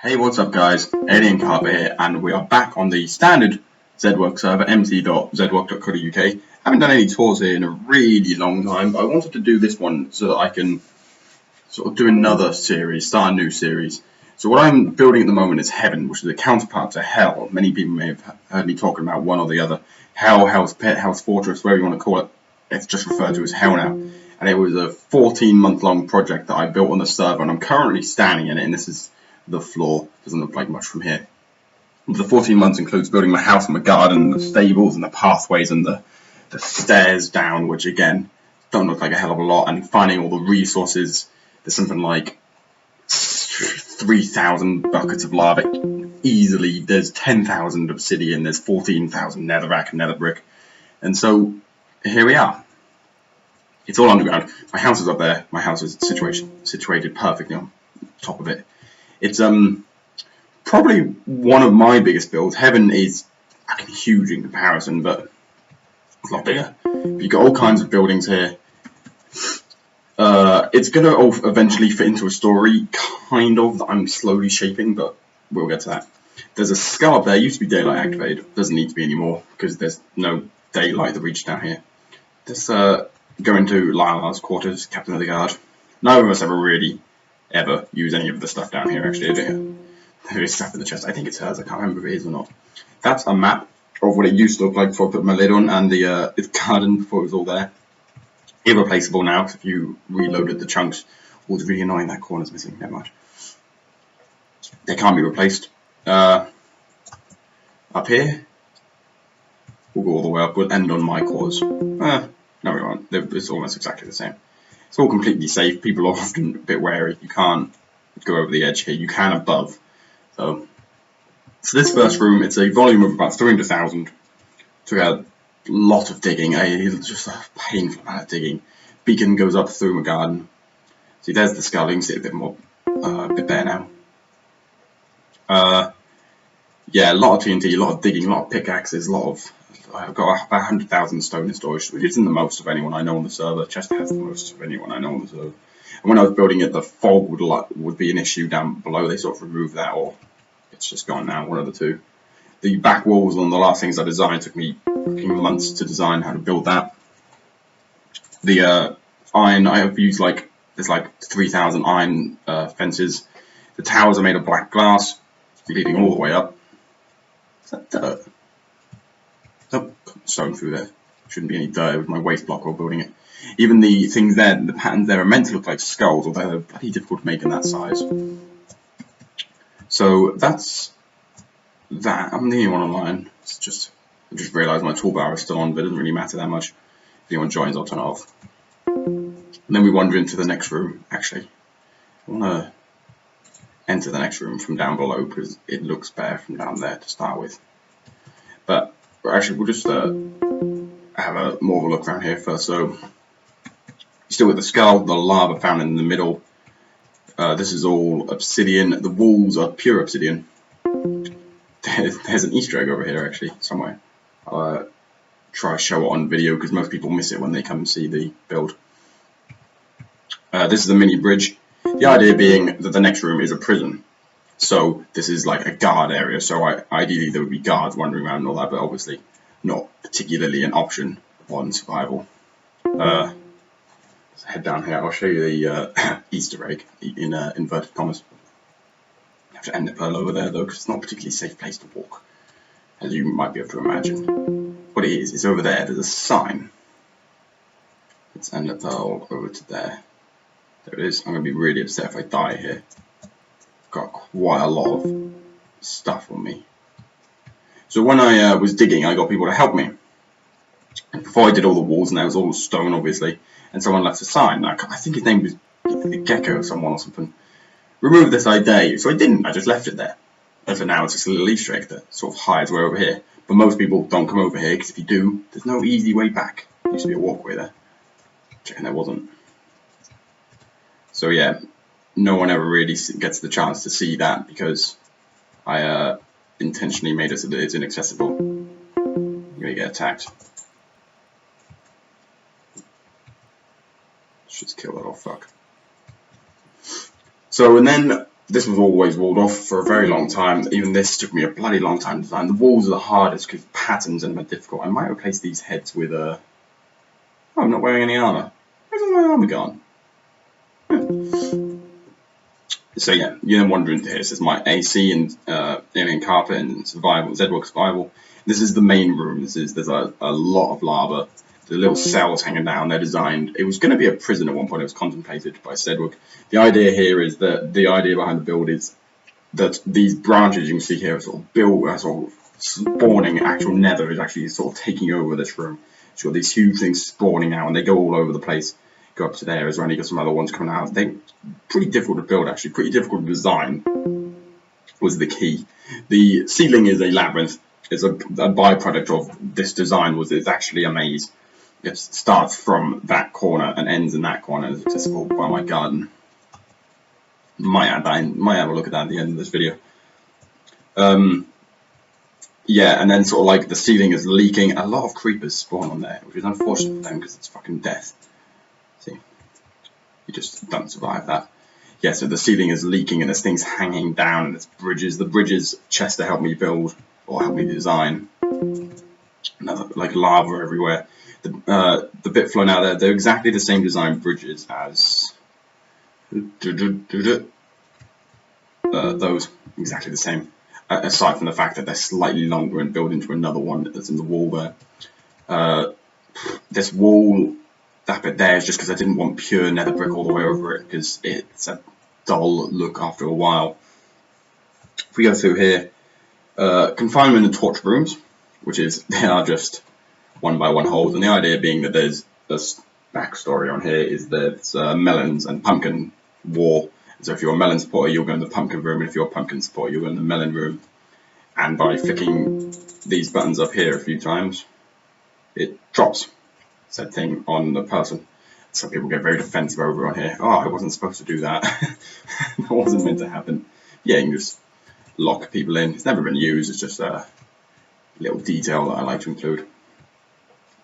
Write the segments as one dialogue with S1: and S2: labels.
S1: Hey, what's up guys, Aliencarpet here, and we are back on the standard Zedwork server, mt.zedwork.co.uk. Haven't done any tours here in a really long time, but I wanted to do this one so that I can sort of do another series, start a new series. So what I'm building at the moment is Heaven, which is a counterpart to Hell. Many people may have heard me talking about one or the other. Hell, Hell's Pit, Hell's Fortress, whatever you want to call it. It's just referred to as Hell now. And it was a 14-month long project that I built on the server, and I'm currently standing in it, and this is the floor. Doesn't look like much from here. The 14 months includes building my house and my garden, the stables and the pathways and the stairs down, which again don't look like a hell of a lot, and finding all the resources. There's something like 3,000 buckets of lava easily, there's 10,000 obsidian, there's 14,000 netherrack and nether brick, and so here we are. It's all underground. My house is up there. My house is situated perfectly on top of it. It's probably one of my biggest builds. Heaven is huge in comparison, but it's a lot bigger. You've got all kinds of buildings here. It's going to eventually fit into a story, kind of, that I'm slowly shaping, but we'll get to that. There's a skull up there. It used to be daylight activated. Doesn't need to be anymore because there's no daylight that reaches down here. Let's go into Lila's quarters, Captain of the Guard. None of us ever use any of the stuff down here, actually, do you? There is stuff in the chest. I think it's hers. I can't remember if it is or not. That's a map of what it used to look like before I put my lid on, and the garden before it was all there. Irreplaceable now, if you reloaded the chunks. Oh, it's really annoying that corner's missing. Never mind. They can't be replaced. Up here, we'll go all the way up. We'll end on my cores. No, we won't. It's almost exactly the same. It's all completely safe. People are often a bit wary. You can't go over the edge here. You can above. So this first room, it's a volume of about 300,000. Took a lot of digging. Just a painful amount of digging. Beacon goes up through my garden. See, there's the skull. You can see it a bit more, a bit better now. Yeah, a lot of TNT, a lot of digging, a lot of pickaxes, I've got about 100,000 stone in storage, which isn't the most of anyone I know on the server. Chest has the most of anyone I know on the server. And when I was building it, the fog would be an issue down below. They sort of removed that, or it's just gone now, one of the two. The back wall was one of the last things I designed. It took me months to design how to build that. The iron, I have used there's like 3,000 iron fences. The towers are made of black glass, leading all the way up. Is that dirt? Oh, stone through there. Shouldn't be any dirt. It was my waste block while building it. Even the things there, the patterns there are meant to look like skulls, although they're bloody difficult to make in that size. So that's that. I'm the only one online. I just realised my toolbar is still on, but it doesn't really matter that much. If anyone joins, I'll turn it off. And then we wander into the next room. Actually, I want to enter the next room from down below because it looks better from down there to start with. But actually, we'll just have a more of a look around here first. So, still with the skull, the lava found in the middle. This is all obsidian. The walls are pure obsidian. There's an Easter egg over here, actually, somewhere. I'll try to show it on video because most people miss it when they come and see the build. This is a mini bridge. The idea being that the next room is a prison. So this is like a guard area. So ideally there would be guards wandering around and all that, but obviously not particularly an option on survival. Let's head down here. I'll show you the Easter egg in inverted commas. I have to end it pearl over there though, because it's not a particularly safe place to walk, as you might be able to imagine. What it is over there. There's a sign. Let's end the pearl over to there. There it is. I'm going to be really upset if I die here. Got quite a lot of stuff on me. So when I was digging, I got people to help me. And before I did all the walls, and that was all stone, obviously, and someone left a sign. I think his name was Gecko or someone or something. Remove this ID. So I didn't. I just left it there. And for now, it's just a little Easter egg that sort of hides we're over here. But most people don't come over here because if you do, there's no easy way back. There used to be a walkway there. Checking there wasn't. So yeah. No one ever really gets the chance to see that because I intentionally made it so that it's inaccessible. You're gonna get attacked. Let's just kill that old fuck. So, and then This was always walled off for a very long time. Even this took me a bloody long time to design. The walls are the hardest because patterns in them are difficult. I might replace these heads with a... Oh, I'm not wearing any armour. Where's all my armour gone? So yeah, you're then wandering into here. This is my AC and Aliencarpet and survival, Zedwork survival. This is the main room. There's a lot of lava. The little cells hanging down. They're designed. It was going to be a prison at one point. It was contemplated by Zedwork. The idea here is that the idea behind the build is that these branches you can see here are sort of built, sort of spawning. Actual nether is actually sort of taking over this room. So you've got these huge things spawning out, and they go all over the place. Go up to there as well, and you got some other ones coming out. They're pretty difficult to build, actually. Pretty difficult to design was the key. The ceiling is a labyrinth. It's a byproduct of this design. It's actually a maze. It starts from that corner and ends in that corner. It's accessible by my garden. Might have a look at that at the end of this video. Yeah, and then sort of like the ceiling is leaking. A lot of creepers spawn on there, which is unfortunate for them because it's fucking death. See, you just don't survive that. Yeah, so the ceiling is leaking and there's things hanging down and there's bridges. The bridges Chester helped me build or helped me design. Another like lava everywhere. The bit flowing out there, they're exactly the same design bridges as those, exactly the same. Aside from the fact that they're slightly longer and built into another one that's in the wall there. This wall, that bit there is just because I didn't want pure nether brick all the way over it because it's a dull look after a while. If we go through here, confinement and torch rooms, which is, they are just 1x1 holes, and the idea being that there's this backstory on here is that melons and pumpkin war. So if you're a melon supporter, you'll go in the pumpkin room, and if you're a pumpkin supporter, you'll go in the melon room. And by flicking these buttons up here a few times, it drops said thing on the person. Some people get very defensive over on here. Oh, I wasn't supposed to do that. That wasn't meant to happen. Yeah, you can just lock people in. It's never been used. It's just a little detail that I like to include.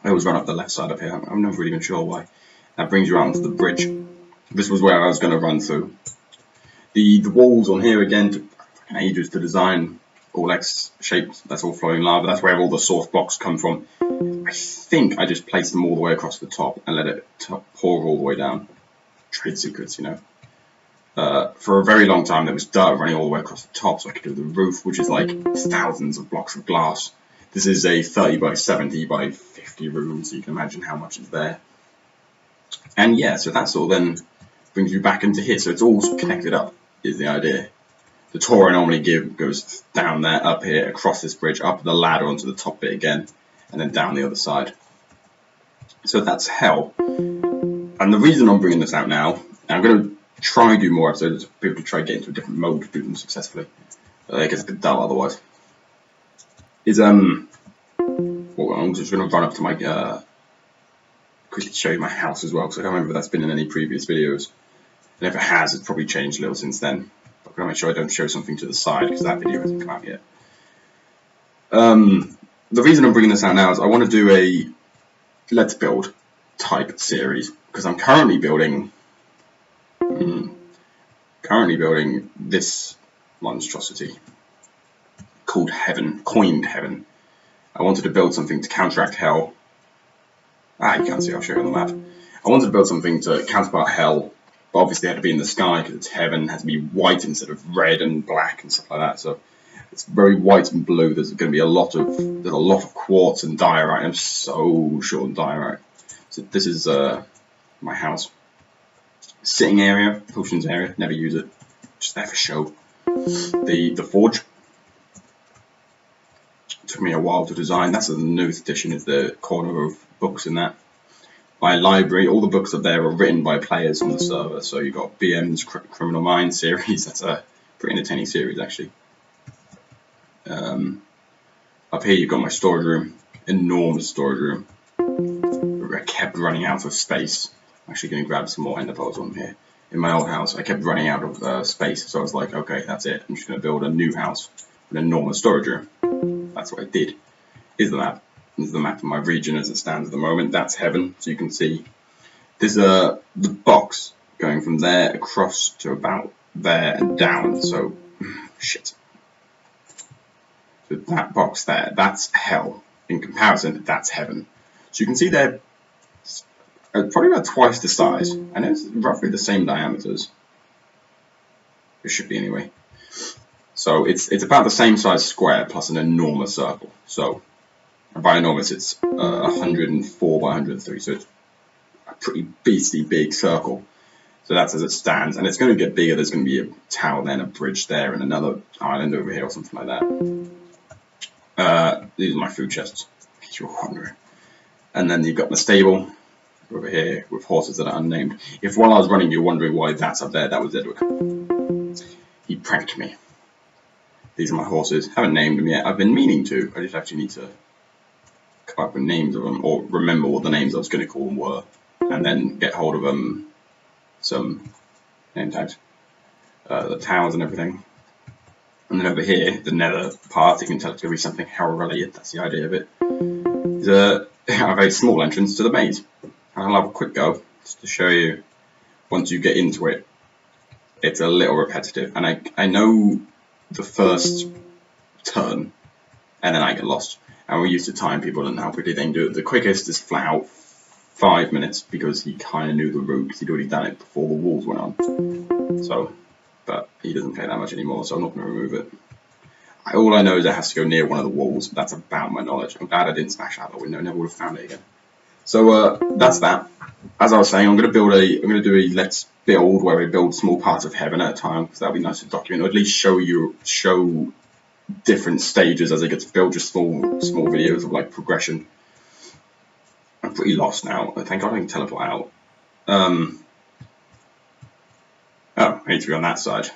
S1: I always run up the left side up here. I'm never even sure why. That brings you out onto the bridge. This was where I was going to run through. The walls on here again took ages to design. All X shaped. That's all flowing lava. That's where all the source blocks come from. I think I just placed them all the way across the top and let it pour all the way down. Trade secrets, you know. For a very long time there was dirt running all the way across the top, so I could do the roof, which is like thousands of blocks of glass. This is a 30 by 70 by 50 room, so you can imagine how much is there. And yeah, so that sort of then brings you back into here. So it's all connected up, is the idea. The tour I normally give goes down there, up here, across this bridge, up the ladder onto the top bit again, and then down the other side. So that's hell. And the reason I'm bringing this out now, and I'm going to try and do more episodes, people to try and get into a different mode to do them successfully. It gets a bit dull otherwise. Is well, I'm just going to run up to my quickly show you my house as well, because I can't remember if that's been in any previous videos. And if it has, it's probably changed a little since then. But I'm going to make sure I don't show something to the side because that video hasn't come out yet. The reason I'm bringing this out now is I want to do a let's build type series because I'm currently building this monstrosity called Heaven, coined Heaven. I wanted to build something to counteract hell. You can't see, I'll show you on the map. I wanted to build something to counterpart hell, but obviously it had to be in the sky because it's heaven. It has to be white instead of red and black and stuff like that. So it's very white and blue. There's going to be a lot of quartz and diorite. I'm so short on diorite. So this is my house. Sitting area, potions area. Never use it. Just there for show. The forge. Took me a while to design. That's the newest edition. Is the corner of books in that. My library, all the books up there are written by players on the server. So you've got BM's Criminal Minds series. That's a pretty entertaining series actually. Up here you've got my storage room, enormous storage room. I kept running out of space. I'm actually going to grab some more ender pearls on here. In my old house, I kept running out of space, so I was like, okay, that's it. I'm just going to build a new house with an enormous storage room. That's what I did. Here's the map. This is the map of my region as it stands at the moment. That's heaven, so you can see. There's the box going from there across to about there, and down. So, shit. So that box there, that's hell. In comparison, that's heaven. So you can see they're probably about twice the size, and it's roughly the same diameters. It should be anyway. So it's about the same size square plus an enormous circle. So by enormous, it's 104 by 103. So it's a pretty beastly big circle. So that's as it stands, and it's going to get bigger. There's going to be a tower there, and a bridge there, and another island over here, or something like that. These are my food chests, in case you're wondering. And then you've got the stable over here with horses that are unnamed. If while I was running you're wondering why that's up there, that was Zedwork. He pranked me. These are my horses. Haven't named them yet. I've been meaning to. I just actually need to come up with names of them, or remember what the names I was going to call them were, and then get hold of some name tags, the towers and everything. And then over here, the nether part, you can tell it's going to be something hell related. That's the idea of it. Is a very small entrance to the maze. I'll have a quick go just to show you. Once you get into it, it's a little repetitive, and I know the first turn, and then I get lost. And we used to time people and how quickly they can do it. The quickest is flat out 5 minutes, because he kind of knew the route, because he'd already done it before the walls went on. So, but he doesn't play that much anymore, so I'm not going to remove it. All I know is it has to go near one of the walls. That's about my knowledge. I'm glad I didn't smash out the window. I never would have found it again. So that's that. As I was saying, I'm going to do a let's build where we build small parts of heaven at a time, because that'll be nice to document, or at least show different stages as it gets built. Just small videos of like progression. I'm pretty lost now. Thank God I can teleport out. Oh, I need to be on that side.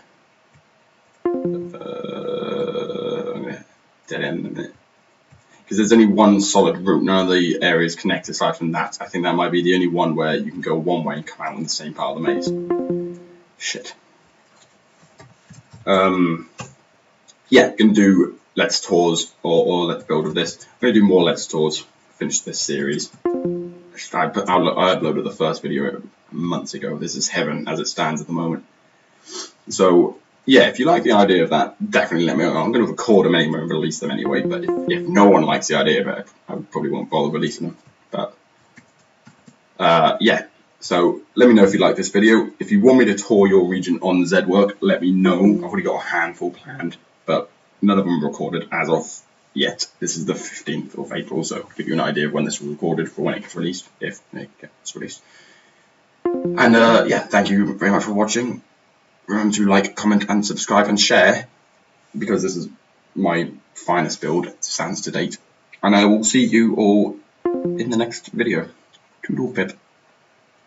S1: I'm gonna dead end a minute. Because there's only one solid route, none of the areas connect aside from that. I think that might be the only one where you can go one way and come out in the same part of the maze. Shit. Yeah, gonna do Let's Tours or Let's Build of this. I'm gonna do more Let's Tours, finish this series. I uploaded the first video months ago. This is heaven as it stands at the moment. So yeah, if you like the idea of that, definitely let me know. I'm going to record them anyway and release them anyway, but if no one likes the idea of it, I probably won't bother releasing them. But yeah, so let me know if you like this video. If you want me to tour your region on Zedwork, let me know. I've already got a handful planned, but none of them are recorded as of yet. This is the 15th of April, so give you an idea of when this was recorded for when it gets released, if it gets released. And yeah, thank you very much for watching. Remember to like, comment, and subscribe and share, because this is my finest build, stands to date. And I will see you all in the next video. Toodle pip.